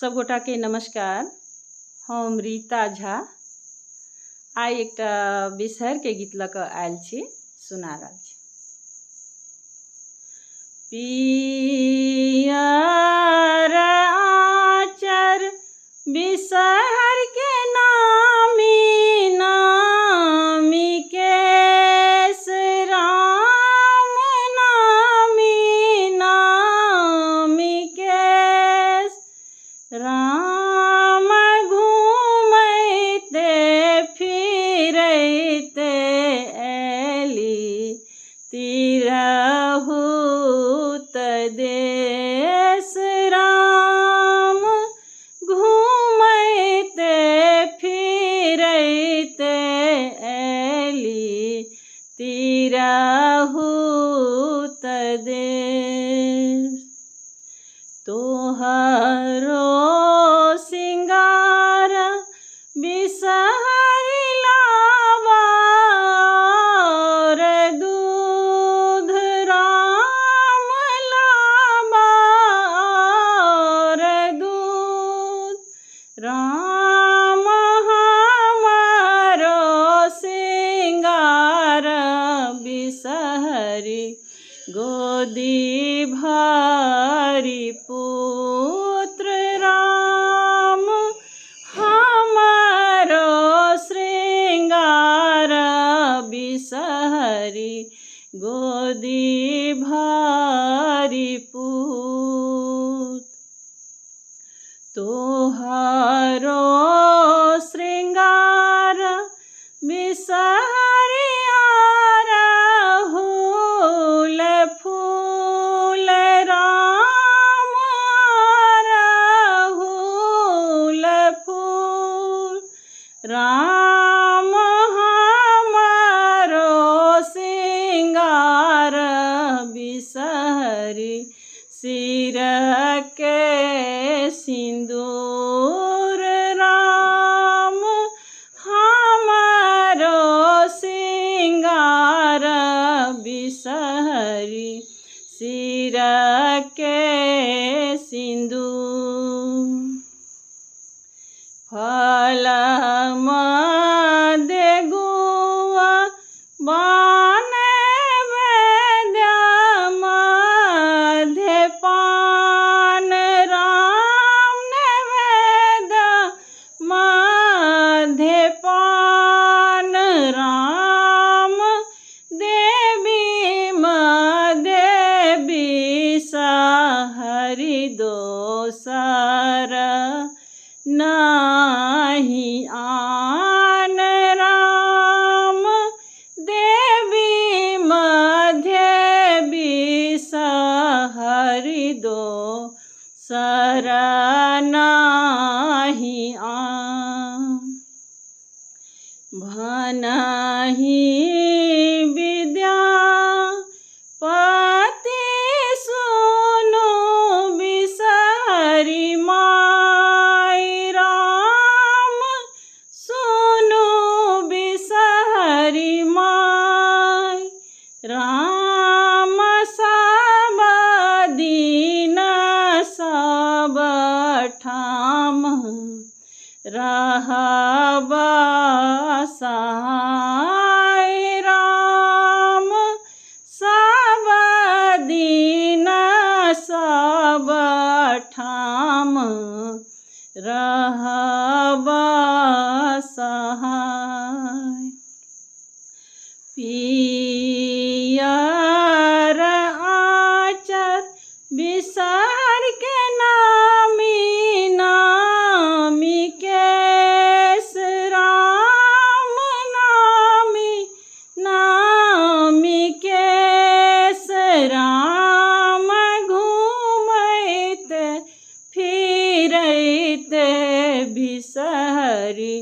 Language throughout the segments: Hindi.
सब गोटा के नमस्कार। हम रीता झा आई एक बिसहर के गीत लऽ कऽ आयल छी, सुना रहल छी। पियर आँचर बिसहर के नामी नामी केस राम नामी नामी केस राम घूमैते फिरैते एली तिरहुत देश राम घूमैते फिरैते एली तिरहुत देश। तोहरो सिंगार बिसहरि लावा रे दूध राम लावा रे दूध राम हमारो सिंगार बिसहरि गोदी भरी पुत्र राम हमारो श्रृंगार बिसहरि गोदी भरी पुत्र। तोहरो श्रृंगार बिसहरि अरहुल फूल राम अरहुल फूल राम हमारो सिंगार बिसहरि सिर के सिंदूर राम हमारो सिंगार बिसहरि सिर के सिंदूर। फल मध्य गुआ बाने वेद्य मध्य पान राम नैवेद्य मध्य पान राम देवी मध्य बिसहरि दोसर नाही आन राम देवी मध्य बिसहरि दोसर नाही आन। भनहि विद्यापति सुनु बिसहरि माई राम सुनु बिसहरि माई राम सब दिन सब ठाम रहब सहाय राम सब दिन सब ठाम रहब सहाय। पियर आँचर बिसहर के नामी नामी केस राम नामी नामी केस राम घूमैते फिरैते बिसहरि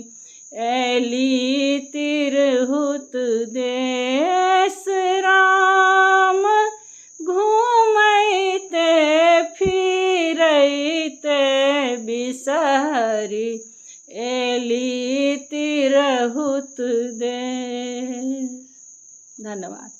एली तिरहुत देश राम घूमैते फिरैते बिसहरि एली तिरहुत देश। धन्यवाद।